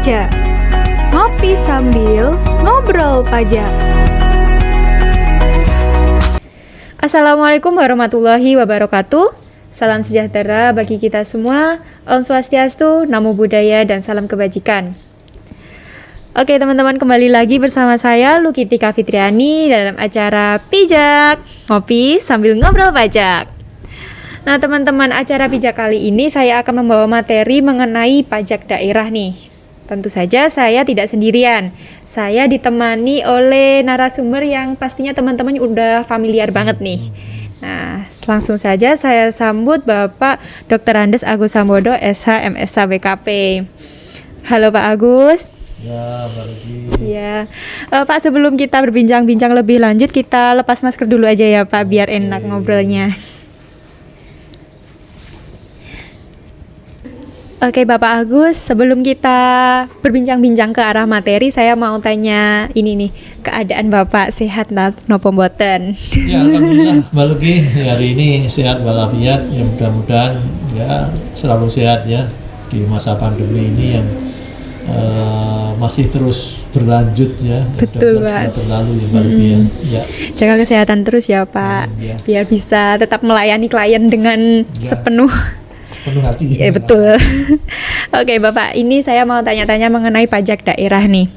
Pajak. Ngopi sambil ngobrol pajak. Assalamualaikum warahmatullahi wabarakatuh. Salam sejahtera bagi kita semua. Om Swastiastu, Namo Buddhaya, dan salam kebajikan. Oke teman-teman, kembali lagi bersama saya Lukitika Fitriani dalam acara Pijak, ngopi sambil ngobrol pajak. Nah teman-teman, acara pijak kali ini saya akan membawa materi mengenai pajak daerah nih. Tentu saja saya tidak sendirian. Saya ditemani oleh narasumber yang pastinya teman-teman udah familiar banget nih. Nah, langsung saja saya sambut Bapak Dr. Andes Agus Sambodo, SH, MSh, BKP. Halo Pak Agus. Ya, Mbak Luki. Ya, Pak, sebelum kita berbincang-bincang lebih lanjut, kita lepas masker dulu aja ya Pak, biar enak ngobrolnya. Oke Bapak Agus, sebelum kita berbincang-bincang ke arah materi, saya mau tanya ini nih, keadaan Bapak sehat nopo mboten? Ya, alhamdulillah Mbak Luki, hari ini sehat walafiat, ya mudah-mudahan ya selalu sehat ya di masa pandemi ini yang masih terus berlanjut ya. Betul Pak. Berlalu ya Mbak Luki ya. Jaga kesehatan terus ya Pak, ya. Biar bisa tetap melayani klien dengan sepenuh hati. Ya betul. Oke Bapak, ini saya mau tanya-tanya mengenai pajak daerah nih.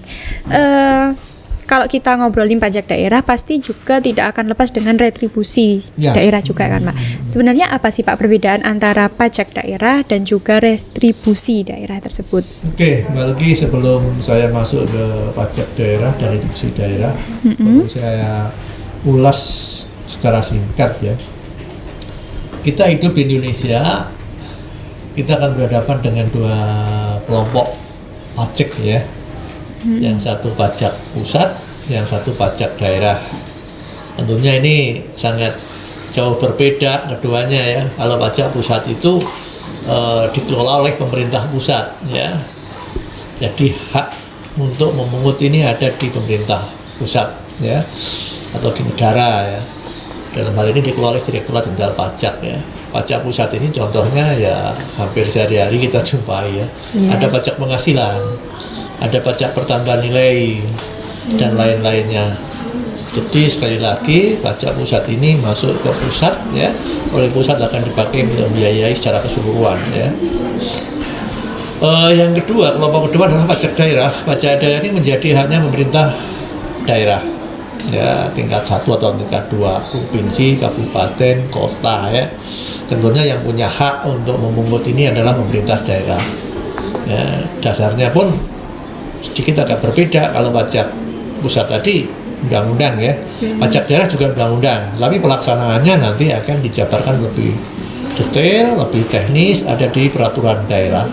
Kalau kita ngobrolin pajak daerah, pasti juga tidak akan lepas dengan retribusi daerah juga kan Pak. Sebenarnya apa sih Pak perbedaan antara pajak daerah dan juga retribusi daerah tersebut? Oke, Mbak Luki, sebelum saya masuk ke pajak daerah dan retribusi daerah, perlu saya ulas secara singkat ya. Kita hidup di Indonesia, kita akan berhadapan dengan dua kelompok pajak ya. Yang satu pajak pusat, yang satu pajak daerah. Tentunya ini sangat jauh berbeda keduanya ya. Kalau pajak pusat itu dikelola oleh pemerintah pusat ya. Jadi hak untuk memungut ini ada di pemerintah pusat ya, atau di negara ya. Dalam hal ini dikelola oleh Direktorat Jenderal Pajak ya. Pajak pusat ini contohnya ya hampir sehari-hari kita jumpai ya. Ada pajak penghasilan, ada pajak pertambahan nilai dan lain-lainnya. Jadi sekali lagi pajak pusat ini masuk ke pusat ya, oleh pusat akan dipakai untuk membiayai secara keseluruhan ya. Yang kedua, kelompok kedua adalah pajak daerah. Pajak daerah ini menjadi haknya pemerintah daerah ya, tingkat 1 atau tingkat 2, provinsi, kabupaten, kota ya. Tentunya yang punya hak untuk memungut ini adalah pemerintah daerah ya. Dasarnya pun sedikit agak berbeda. Kalau pajak pusat tadi undang-undang ya, pajak daerah juga undang-undang, tapi pelaksanaannya nanti akan dijabarkan lebih detail, lebih teknis, ada di peraturan daerah.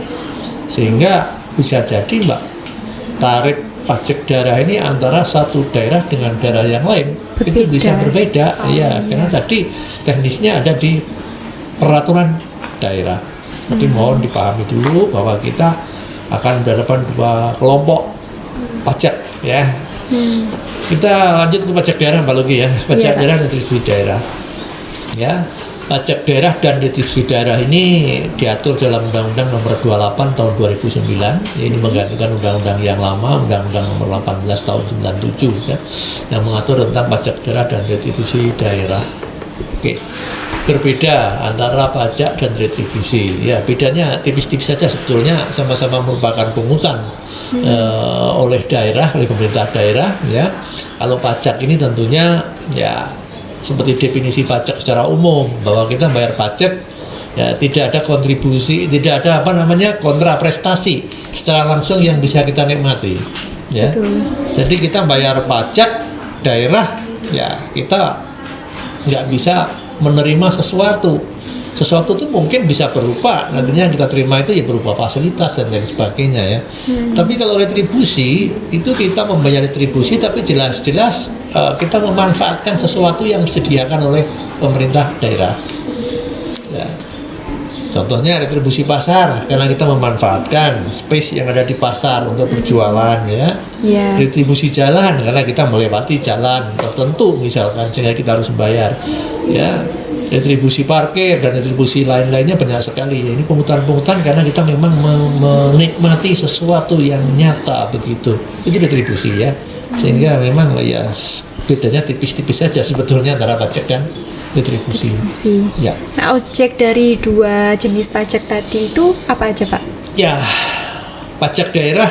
Sehingga bisa jadi Mbak, tarif pajak daerah ini antara satu daerah dengan daerah yang lain itu bisa berbeda ya, karena tadi teknisnya ada di peraturan daerah. Jadi mohon dipahami dulu bahwa kita akan berhadapan dua kelompok pajak ya. Kita lanjut ke pajak daerah Mbak Luki ya. Pajak daerah dan retribusi daerah ya. Pajak daerah dan retribusi daerah ini diatur dalam Undang-Undang Nomor 28 Tahun 2009 ya, ini menggantikan undang-undang yang lama, Undang-Undang Nomor 18 Tahun 97 ya, yang mengatur tentang pajak daerah dan retribusi daerah. Oke. Berbeda antara pajak dan retribusi ya, bedanya tipis-tipis saja sebetulnya, sama-sama merupakan pungutan oleh daerah, oleh pemerintah daerah ya. Kalau pajak ini tentunya ya seperti definisi pajak secara umum, bahwa kita bayar pajak ya, tidak ada kontribusi, tidak ada kontra prestasi secara langsung yang bisa kita nikmati ya. Jadi kita bayar pajak daerah ya, kita nggak bisa menerima sesuatu itu mungkin bisa berupa nantinya yang kita terima itu ya berupa fasilitas dan lain sebagainya ya. Tapi kalau retribusi itu kita membayar retribusi, tapi jelas-jelas kita memanfaatkan sesuatu yang disediakan oleh pemerintah daerah ya. Contohnya retribusi pasar, karena kita memanfaatkan space yang ada di pasar untuk berjualan ya. Retribusi jalan, karena kita melewati jalan tertentu misalkan, sehingga kita harus membayar ya. retribusi parkir dan retribusi lain-lainnya banyak sekali. Ini pungutan-pungutan karena kita memang menikmati sesuatu yang nyata begitu. Itu retribusi ya. Sehingga memang ya bedanya tipis-tipis saja sebetulnya antara pajak dan retribusi. Ya. Nah, objek dari dua jenis pajak tadi itu apa aja, Pak? Ya, pajak daerah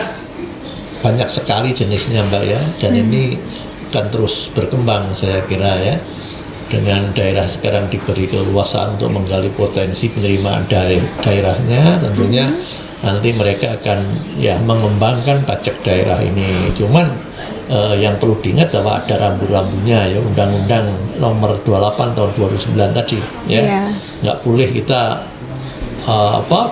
banyak sekali jenisnya, Mbak ya. Dan ini akan terus berkembang saya kira ya. Dengan daerah sekarang diberi keleluasaan untuk menggali potensi penerimaan dari daerahnya, tentunya nanti mereka akan ya mengembangkan pajak daerah ini. Cuman yang perlu diingat bahwa ada rambu-rambunya ya, Undang-Undang Nomor 28 tahun 2009 tadi ya. Nggak boleh kita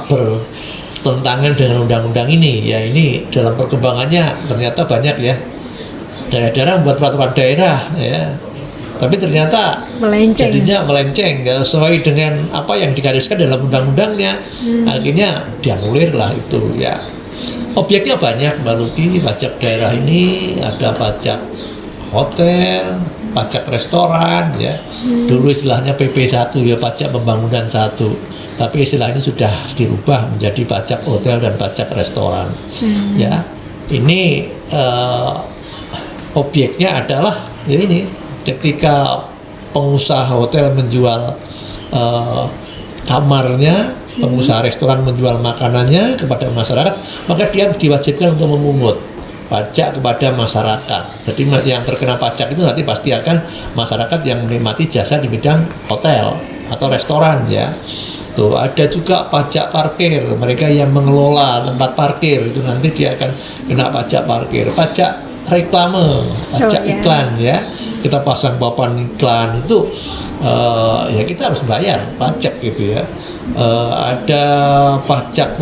bertentangan dengan undang-undang ini ya. Ini dalam perkembangannya ternyata banyak ya daerah-daerah membuat peraturan daerah ya, tapi ternyata jadinya melenceng, nggak sesuai dengan apa yang digariskan dalam undang-undangnya. Akhirnya dianulir lah itu ya. Objeknya banyak, Mbak Luki. Pajak daerah ini ada pajak hotel, pajak restoran ya. Dulu istilahnya PP1 ya, pajak pembangunan 1. Tapi istilah ini sudah dirubah menjadi pajak hotel dan pajak restoran. Ya. Ini objeknya adalah ya ini, ketika pengusaha hotel menjual kamarnya, pengusaha restoran menjual makanannya kepada masyarakat, maka dia diwajibkan untuk memungut pajak kepada masyarakat. Jadi yang terkena pajak itu nanti pasti akan masyarakat yang menikmati jasa di bidang hotel atau restoran ya. Tuh, ada juga pajak parkir, mereka yang mengelola tempat parkir itu nanti dia akan kena pajak parkir. Pajak reklame, pajak iklan ya. Kita pasang papan iklan itu ya kita harus bayar pajak gitu ya. Ada pajak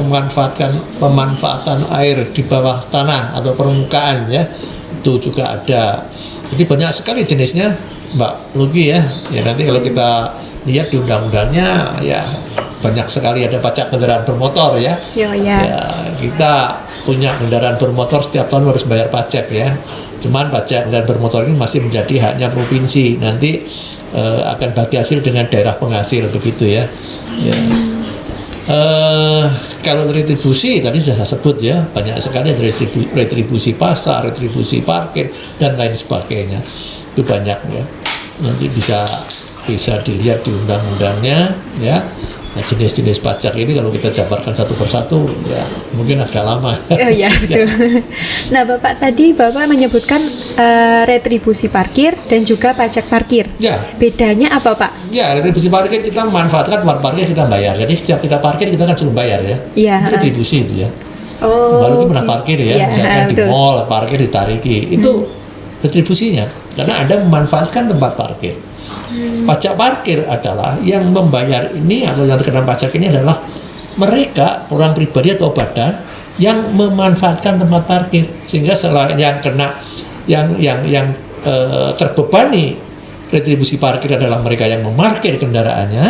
pemanfaatan air di bawah tanah atau permukaan ya, itu juga ada. Jadi banyak sekali jenisnya, Mbak Lugi ya. Ya nanti kalau kita lihat di undang-undangnya ya banyak sekali. Ada pajak kendaraan bermotor ya. Ya kita punya kendaraan bermotor setiap tahun harus bayar pajak ya. Cuman pajak kendaraan bermotor ini masih menjadi haknya provinsi. Nanti akan bagi hasil dengan daerah penghasil begitu ya. Kalau retribusi tadi sudah saya sebut ya, banyak sekali retribusi pasar, retribusi parkir dan lain sebagainya. Itu banyak ya. Nanti bisa dilihat di undang-undangnya ya. Nah, jenis-jenis pajak ini kalau kita jabarkan satu persatu ya mungkin agak lama. Oh ya betul. Nah Bapak tadi menyebutkan retribusi parkir dan juga pajak parkir. Ya. Bedanya apa Pak? Ya, retribusi parkir kita memanfaatkan tempat parkir kita bayar. Jadi setiap kita parkir kita kan suruh bayar ya. Iya. Retribusi itu ya. Baru itu pernah parkir ya, misalkan di mall parkir ditariki itu retribusinya karena Anda memanfaatkan tempat parkir. Pajak parkir adalah yang membayar ini atau yang terkena pajak ini adalah mereka orang pribadi atau badan yang memanfaatkan tempat parkir, sehingga selain yang kena yang terbebani retribusi parkir adalah mereka yang memarkir kendaraannya,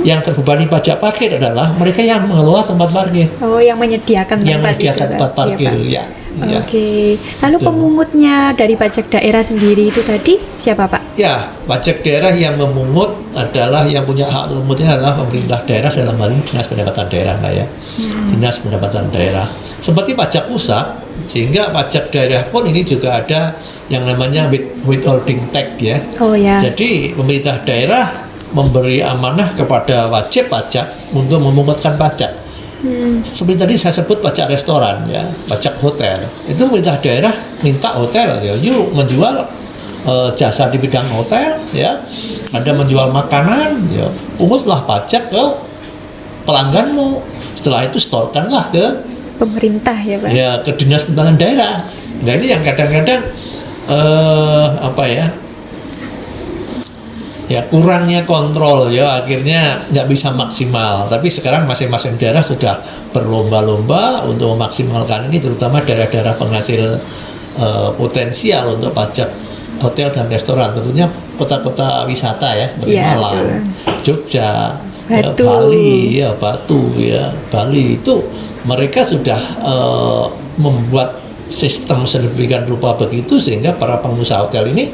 yang terbebani pajak parkir adalah mereka yang mengelola tempat parkir. Oh, yang menyediakan tempat parkir ya. Oke. Lalu pemungutnya dari pajak daerah sendiri itu tadi siapa Pak? Ya, pajak daerah yang memungut adalah yang punya hak memungutnya adalah pemerintah daerah, dalam hal ini Dinas Pendapatan Daerah lah ya. Dinas Pendapatan Daerah. Seperti pajak pusat, sehingga pajak daerah pun ini juga ada yang namanya withholding tax ya. Oh ya. Jadi pemerintah daerah memberi amanah kepada wajib pajak untuk memungutkan pajak. Seperti tadi saya sebut pajak restoran ya, pajak hotel. Itu pemerintah daerah minta hotel ya, yuk menjual jasa di bidang hotel ya. Anda menjual makanan ya, pungutlah pajak ke pelangganmu. Setelah itu setorkanlah ke pemerintah ya Pak. Ya, ke Dinas Pendapatan Daerah. Nah ini yang kadang-kadang ya kurangnya kontrol ya, akhirnya nggak bisa maksimal. Tapi sekarang masing-masing daerah sudah berlomba-lomba untuk memaksimalkan ini, terutama daerah-daerah penghasil potensial untuk pajak hotel dan restoran. Tentunya kota-kota wisata ya, seperti Malang, Jogja, Bali ya, Batu ya, Bali itu mereka sudah membuat sistem sedemikian rupa begitu sehingga para pengusaha hotel ini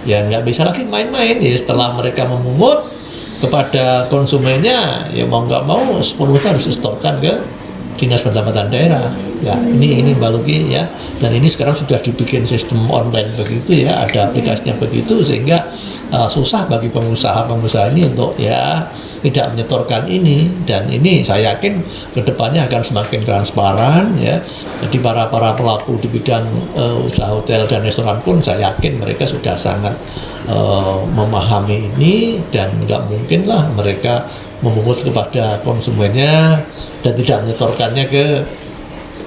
ya nggak bisa lagi main-main ya. Setelah mereka memungut kepada konsumennya ya mau nggak mau sepenuhnya harus disetorkan ke Dinas Pendapatan Daerah. Ya, ini Mbak Luki ya. Dan ini sekarang sudah dibikin sistem online begitu ya, ada aplikasinya begitu sehingga susah bagi pengusaha-pengusaha ini untuk ya tidak menyetorkan ini. Dan ini saya yakin kedepannya akan semakin transparan ya. Jadi para pelaku di bidang usaha hotel dan restoran pun saya yakin mereka sudah sangat memahami ini dan nggak mungkin lah mereka memungut kepada konsumennya dan tidak menyetorkannya ke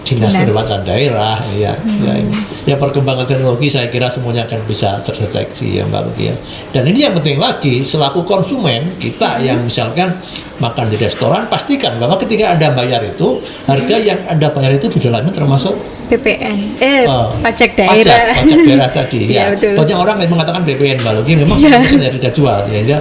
Dinas Pendapatan Daerah ya, ya ini. Ya perkembangan teknologi saya kira semuanya akan bisa terdeteksi ya Mbak Luki ya. Dan ini yang penting lagi selaku konsumen kita yang misalkan makan di restoran pastikan bahwa ketika Anda bayar itu harga yang Anda bayar itu di dalamnya termasuk PPN, pajak daerah. Pajak daerah tadi ya. Betul. Banyak orang yang mengatakan PPN Mbak Luki memang sebenarnya tidak jual ya.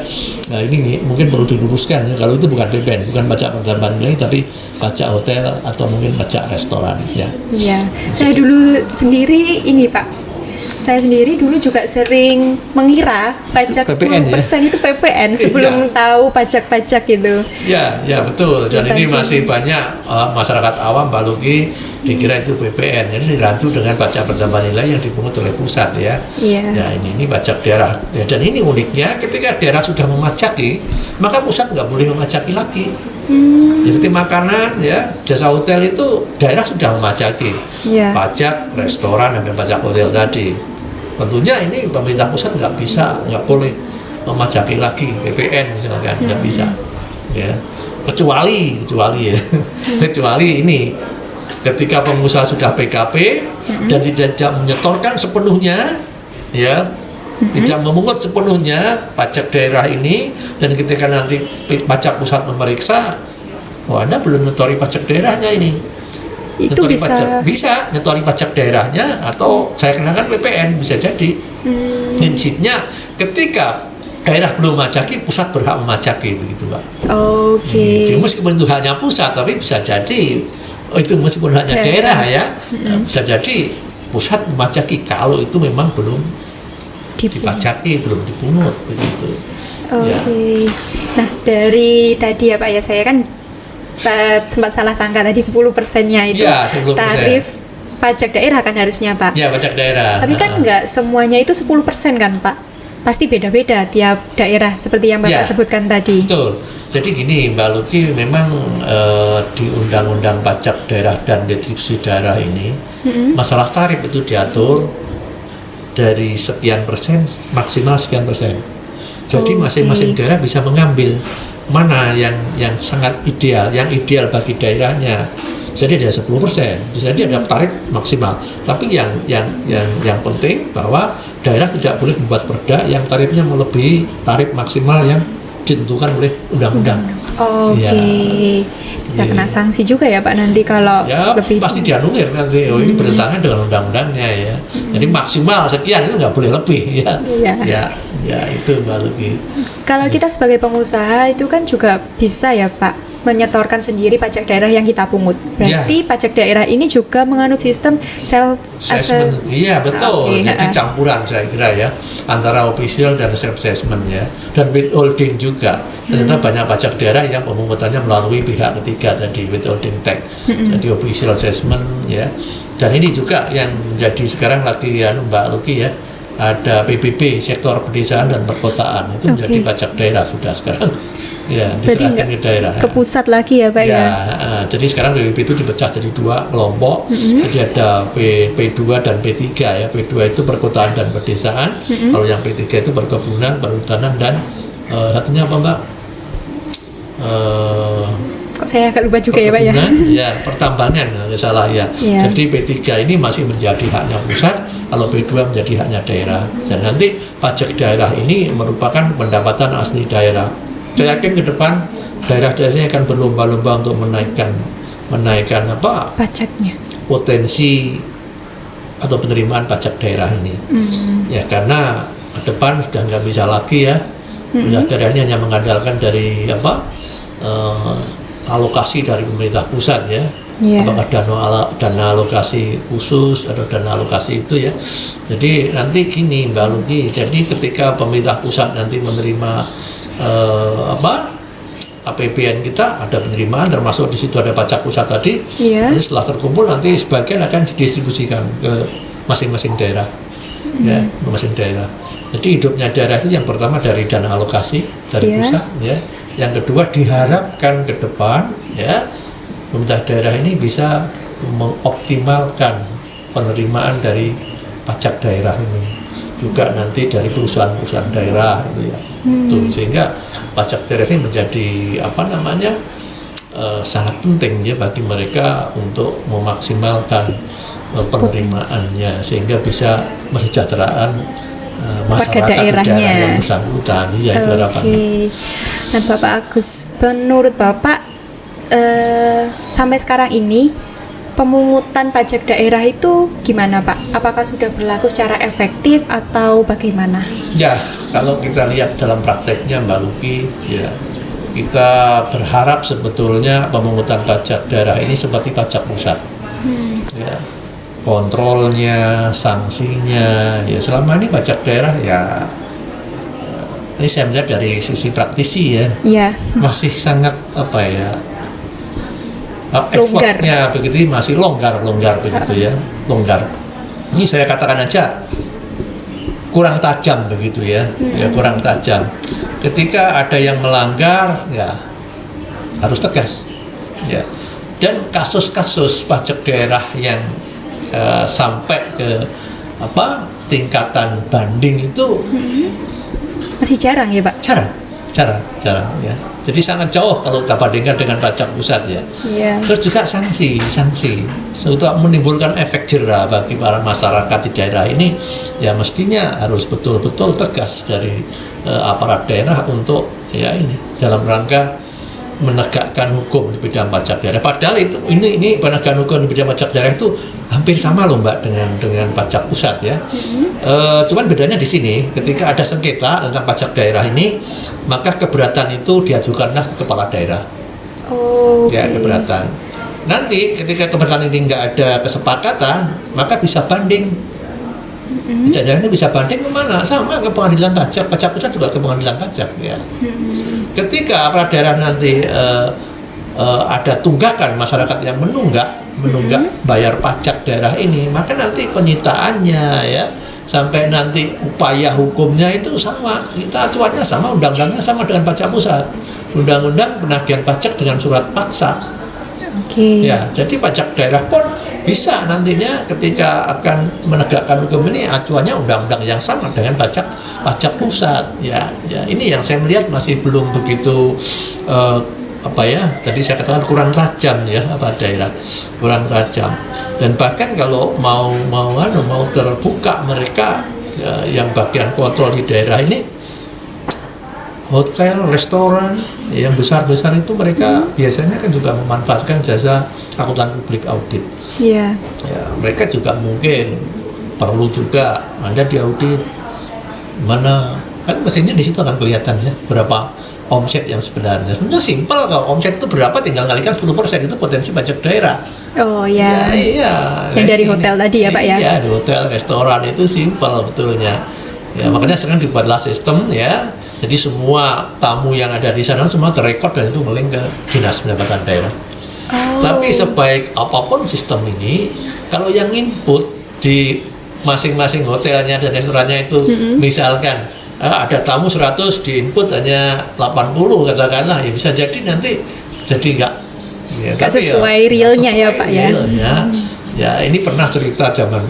Nah, ini mungkin perlu diluruskan ya. Kalau itu bukan PPN, bukan pajak pertambahan nilai tapi pajak hotel atau mungkin pajak restoran ya. Iya. Saya dulu sendiri ini Pak. Saya sendiri dulu juga sering mengira pajak PPN, 10% ya? Itu PPN sebelum tahu pajak-pajak itu. Ya betul. Dan ini masih banyak masyarakat awam Mbak Luki dikira itu PPN. Jadi dirantu dengan pajak pertambahan nilai yang dipungut oleh pusat ya. Iya. Ya ini pajak daerah. Ya, dan ini uniknya ketika daerah sudah memajaki, maka pusat nggak boleh memajaki lagi. Seperti makanan ya, jasa hotel itu daerah sudah memajaki. Pajak restoran dan pajak hotel tadi. Tentunya ini pemerintah pusat nggak boleh memajaki lagi PPN misalkan, nggak bisa ya, kecuali ya kecuali ini ketika pengusaha sudah PKP dan tidak menyetorkan sepenuhnya ya, tidak memungut sepenuhnya pajak daerah ini, dan ketika nanti pajak pusat memeriksa, Anda belum nyetori pajak daerahnya ini. Itu bisa nyetori pajak daerahnya atau saya kenakan PPN bisa jadi. Prinsipnya ketika daerah belum memajaki, pusat berhak memajaki begitu Pak. Oke. Jadi meskipun itu hanya pusat tapi bisa jadi itu meskipun hanya daerah ya, bisa jadi pusat memajaki kalau itu memang belum dipajaki, belum dipungut begitu. Oke. Nah dari tadi ya Pak ya, saya kan sempat salah sangka tadi 10%-nya itu ya, 10%. Tarif pajak daerah kan harusnya Pak. Ya pajak daerah. Tapi kan nggak semuanya itu 10% kan Pak. Pasti beda-beda tiap daerah seperti yang Bapak sebutkan tadi. Betul. Jadi gini Mbak Luki, memang di Undang-Undang Pajak Daerah dan Retribusi Daerah ini masalah tarif itu diatur dari sekian persen maksimal sekian persen. Jadi masing-masing daerah bisa mengambil mana yang sangat ideal, yang ideal bagi daerahnya. Jadi ada 10%, bisa jadi ada tarif maksimal. Tapi yang penting bahwa daerah tidak boleh membuat perda yang tarifnya melebihi tarif maksimal yang ditentukan oleh undang-undang. Bisa kena sanksi juga ya Pak nanti kalau lebih. Pasti dianulir nanti. Ini bertentangan dengan undang-undangnya ya. Jadi maksimal sekian itu nggak boleh lebih ya. Ya itu Mbak Luki. Kalau kita sebagai pengusaha itu kan juga bisa ya Pak menyetorkan sendiri pajak daerah yang kita pungut. Berarti pajak daerah ini juga menganut sistem self assessment. Iya betul. Jadi campuran saya kira ya antara official dan self assessment ya, dan withholding juga. Ternyata banyak pajak daerah yang pemungutannya melalui pihak ketiga tadi, withholding tax. Jadi official assessment ya. Dan ini juga yang menjadi sekarang lagi Mbak Luki ya. Ada PPP, sektor pedesaan dan perkotaan itu menjadi pajak daerah sudah sekarang ya, diserahkan ke daerah ke pusat lagi ya Pak ya. Jadi sekarang PPP itu dipecah jadi dua kelompok. Jadi ada P2 dan P3 ya. P2 itu perkotaan dan pedesaan, kalau yang P3 itu perkebunan, perhutanan, dan satunya apa Mbak? Kok saya agak lupa juga ya Pak ya. Ya pertambangan nggak salah ya. Jadi P3 ini masih menjadi haknya pusat, kalau P2 menjadi haknya daerah. Dan nanti pajak daerah ini merupakan pendapatan asli daerah. Saya yakin ke depan daerah-daerahnya akan berlomba-lomba untuk menaikkan apa? Pajaknya. Potensi atau penerimaan pajak daerah ini. Ya karena ke depan sudah nggak bisa lagi ya. Daerahnya hanya mengandalkan dari alokasi dari pemerintah pusat ya. Iya. Apakah dana alokasi khusus atau dana alokasi itu ya. Jadi nanti gini Mbak Luki, jadi ketika pemerintah pusat nanti menerima APBN kita, ada penerimaan termasuk di situ ada pajak pusat tadi. Iya. Jadi setelah terkumpul nanti sebagian akan didistribusikan ke masing-masing daerah. Ya, masing-masing daerah. Jadi hidupnya daerah itu yang pertama dari dana alokasi dari Iya. pusat ya. Yang kedua diharapkan ke depan ya pemerintah daerah ini bisa mengoptimalkan penerimaan dari pajak daerah ini, juga nanti dari perusahaan-perusahaan daerah gitu ya. Tuh, sehingga pajak daerah ini menjadi sangat penting ya bagi mereka untuk memaksimalkan penerimaannya sehingga bisa kesejahteraan masyarakat di daerah yang bersangkutan. Ya, itu harapannya. Nah, Bapak Agus, menurut Bapak sampai sekarang ini pemungutan pajak daerah itu gimana, Pak? Apakah sudah berlaku secara efektif atau bagaimana? Ya, kalau kita lihat dalam prakteknya Mbak Luki, ya kita berharap sebetulnya pemungutan pajak daerah ini seperti pajak pusat. Ya, kontrolnya, sanksinya, ya selama ini pajak daerah ya ini saya melihat dari sisi praktisi ya, Iya. masih sangat Longgar. effortnya begitu masih longgar begitu ya, longgar. Ini saya katakan aja kurang tajam begitu ya, ya kurang tajam. Ketika ada yang melanggar ya harus tegas, ya. Dan kasus-kasus pajak daerah yang sampai ke tingkatan banding itu Masih jarang ya, Pak? jarang ya. Jadi sangat jauh kalau kita bandingkan dengan pajak pusat ya. Iya. Terus juga sanksi untuk menimbulkan efek jera bagi para masyarakat di daerah ini ya mestinya harus betul-betul tegas dari aparat daerah untuk ya ini dalam rangka menegakkan hukum di bidang pajak daerah. Padahal ini penegakan hukum di bidang pajak daerah itu hampir sama loh Mbak dengan pajak pusat ya. Cuman bedanya di sini, ketika ada sengketa tentang pajak daerah ini, maka keberatan itu diajukanlah ke kepala daerah. Oh. Ya, keberatan. Nanti ketika keberatan ini nggak ada kesepakatan, maka bisa banding. Jajarannya bisa banding kemana? Sama ke pengadilan pajak pusat juga ke pengadilan pajak ya. Ketika aparat daerah nanti ada tunggakan masyarakat yang menunggak bayar pajak daerah ini, maka nanti penyitaannya ya sampai nanti upaya hukumnya itu sama, kita acuannya sama, undang-undangnya sama dengan pajak pusat, undang-undang penagihan pajak dengan surat paksa. Oke. Ya, jadi pajak daerah pun bisa nantinya ketika akan menegakkan hukum ini acuannya undang-undang yang sama dengan pajak pusat. Ya, ini yang saya melihat masih belum begitu tadi saya katakan kurang tajam ya daerah kurang tajam. Dan bahkan kalau mau terbuka mereka ya, yang bagian kontrol di daerah ini hotel, restoran yang besar-besar itu mereka biasanya kan juga memanfaatkan jasa akuntan publik audit. Iya. Ya, mereka juga mungkin perlu juga Anda diaudit mana kan mesinnya di situ akan kelihatan ya berapa omset yang sebenarnya. Sebenarnya simpel, kalau omset itu berapa tinggal kalikan 10% itu potensi pajak daerah. Oh ya. Iya. Yang dari hotel tadi ya Pak ya? Iya, di hotel, restoran itu simpel betulnya. Ya, makanya sekarang dibuatlah sistem ya. Jadi semua tamu yang ada di sana semua terrekod dan itu ngeling ke Dinas Pendapatan Daerah. Oh. Tapi sebaik apapun sistem ini, kalau yang input di masing-masing hotelnya dan restorannya itu misalkan ada tamu 100 di input hanya 80 katakanlah, ya bisa jadi nanti jadi nggak sesuai realnya ya Pak ya. Ya ini pernah cerita zaman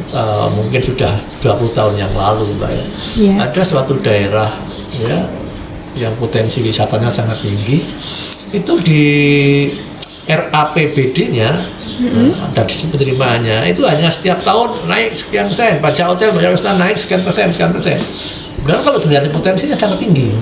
mungkin sudah 20 tahun yang lalu Mbak ya. Yeah. Ada suatu daerah ya yang potensi wisatanya sangat tinggi, itu di RAPBD-nya dan penerimaannya itu hanya setiap tahun naik sekian persen, pajak hotel, pajak restoran naik sekian persen. Dan kalau terlihat potensinya sangat tinggi,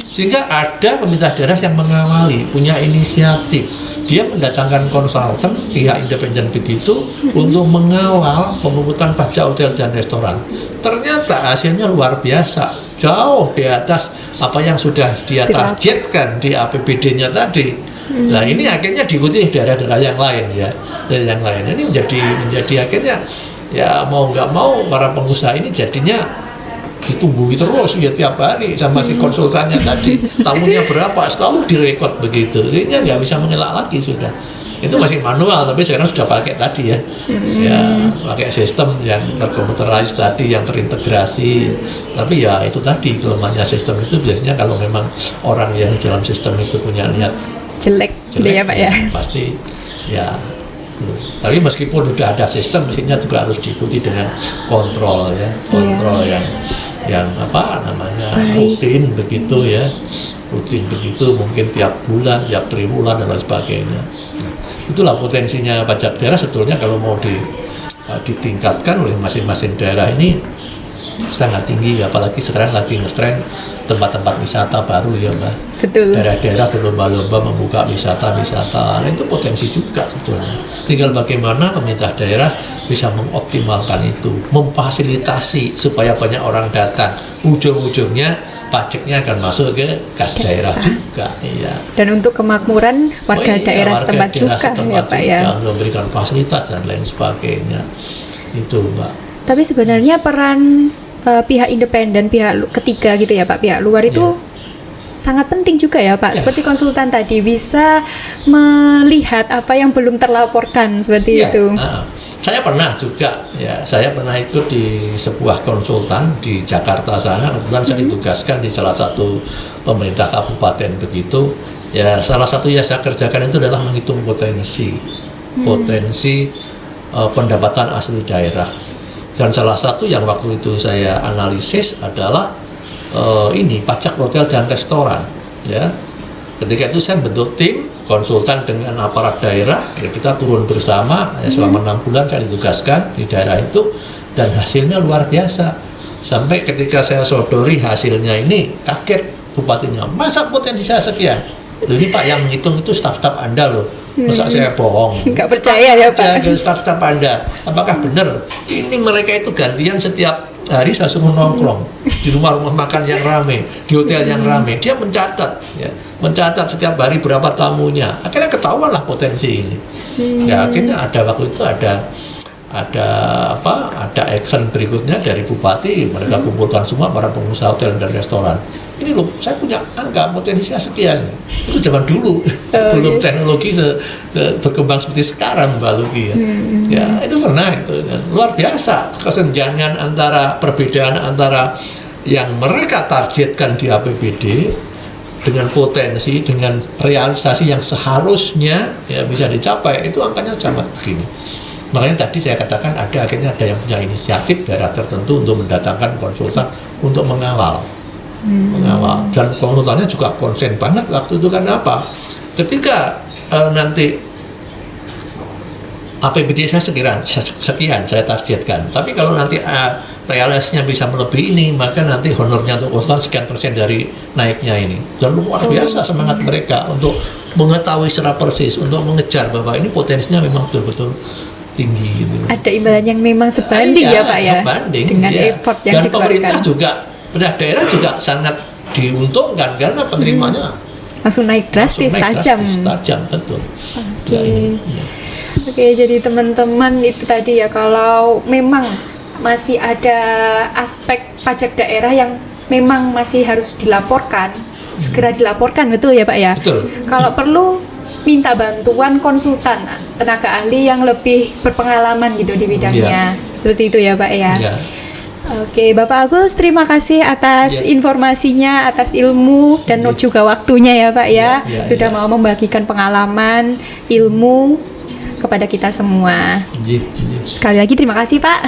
sehingga ada pemerintah daerah yang mengawali, punya inisiatif, dia mendatangkan konsultan pihak independen begitu untuk mengawal pemungutan pajak hotel dan restoran. Ternyata hasilnya luar biasa, jauh di atas apa yang sudah dia targetkan di APBD-nya tadi. Nah ini akhirnya diikuti daerah-daerah yang lain ya, daerah yang lain. Ini menjadi akhirnya ya mau nggak mau para pengusaha ini jadinya ditunggu terus ya tiap hari sama si konsultannya tadi, tamunya berapa selalu direkod begitu, sehingga nggak bisa mengelak lagi sudah. Itu masih manual, tapi sekarang sudah pakai tadi ya, ya pakai sistem yang terkomputerized tadi, yang terintegrasi. Tapi ya itu tadi kelemahannya sistem itu biasanya kalau memang orang yang dalam sistem itu punya niat jelek gitu ya Pak ya. Pasti ya. Tapi meskipun sudah ada sistem, mestinya juga harus diikuti dengan kontrol ya, kontrol yang apa namanya rutin begitu ya, rutin begitu mungkin tiap bulan, tiap triwulan dan lain sebagainya. Itulah potensinya pajak daerah sebetulnya kalau mau ditingkatkan oleh masing-masing daerah ini sangat tinggi, apalagi sekarang lagi ngetren tempat-tempat wisata baru ya Mbak. Betul. Daerah-daerah berlomba-lomba membuka wisata-wisata, nah, itu potensi juga sebetulnya. Tinggal bagaimana pemerintah daerah bisa mengoptimalkan itu, memfasilitasi supaya banyak orang datang. Ujung-ujungnya pajaknya akan masuk ke kas daerah juga, iya. Dan untuk kemakmuran warga daerah warga setempat daerah juga ya Pak ya. Untuk memberikan fasilitas dan lain sebagainya, itu Mbak. Tapi sebenarnya peran pihak independen, pihak ketiga gitu ya Pak, pihak luar itu sangat penting juga ya Pak. Seperti konsultan tadi bisa melihat apa yang belum terlaporkan seperti itu. Saya pernah juga ya, saya pernah ikut di sebuah konsultan di Jakarta sana. Kebetulan saya ditugaskan di salah satu pemerintah kabupaten begitu. Ya salah satu yang saya kerjakan itu adalah menghitung potensi pendapatan asli daerah. Dan salah satu yang waktu itu saya analisis adalah ini pajak hotel dan restoran ya. Ketika itu saya bentuk tim konsultan dengan aparat daerah ya, kita turun bersama ya, selama 6 bulan saya ditugaskan di daerah itu dan hasilnya luar biasa. Sampai ketika saya sodori hasilnya ini kaget bupatinya, masa potensi saya sekian. Loh, ini Pak yang menghitung itu staf-staf Anda loh, masa saya bohong? Nggak percaya ya Pak? Staf-staf Anda, apakah benar? Ini mereka itu gantian setiap hari saya suruh nongkrong di rumah-rumah makan yang ramai, di hotel yang ramai. Dia mencatat, ya, mencatat setiap hari berapa tamunya. Akhirnya ketahuan lah potensi ini. Ya akhirnya ada waktu itu ada action berikutnya dari bupati, mereka kumpulkan semua para pengusaha hotel dan restoran. Ini loh, saya punya angka potensinya sekian. Itu zaman dulu, sebelum teknologi berkembang seperti sekarang Mbak Luki ya. Ya itu pernah itu luar biasa kesenjangan perbedaan antara yang mereka targetkan di APBD dengan potensi, dengan realisasi yang seharusnya ya bisa dicapai, itu angkanya sangat begini. Makanya tadi saya katakan akhirnya ada yang punya inisiatif daerah tertentu untuk mendatangkan konsultan untuk mengawal. Dan konsultannya juga konsen banget waktu itu. Karena apa? Ketika nanti APBD saya sekian saya targetkan, tapi kalau nanti realisasinya bisa melebihi ini, maka nanti honornya untuk konsultan sekian persen dari naiknya ini. Dan luar biasa semangat mereka untuk mengetahui secara persis, untuk mengejar bahwa ini potensinya memang betul-betul tinggi gitu. Ada imbalan yang memang sebanding ya Pak ya, sebanding, dengan effort yang dan dikeluarkan. Pemerintah juga, daerah juga sangat diuntungkan karena penerimanya langsung naik drastis, tajam, betul. Oke, jadi teman-teman itu tadi ya, kalau memang masih ada aspek pajak daerah yang memang masih harus dilaporkan, segera dilaporkan, betul ya Pak ya? Betul. Kalau perlu minta bantuan konsultan, tenaga ahli yang lebih berpengalaman gitu di bidangnya. Seperti itu ya Pak ya? Oke, Bapak Agus, terima kasih atas informasinya, atas ilmu dan juga waktunya ya Pak ya. Sudah mau membagikan pengalaman, ilmu kepada kita semua. Sekali lagi terima kasih Pak.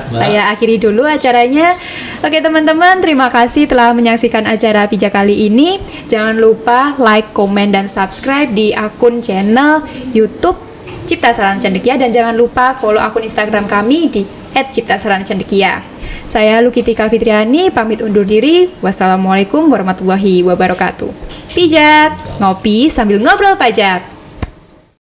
Saya akhiri dulu acaranya. Oke teman-teman, terima kasih telah menyaksikan acara pijak kali ini. Jangan lupa like, komen, dan subscribe di akun channel YouTube Cipta Sarana Cendekia, dan jangan lupa follow akun Instagram kami di @ciptasaranacendekia. Saya Lukitika Fitriani, pamit undur diri. Wassalamualaikum warahmatullahi wabarakatuh. Pijak, ngopi sambil ngobrol pajak.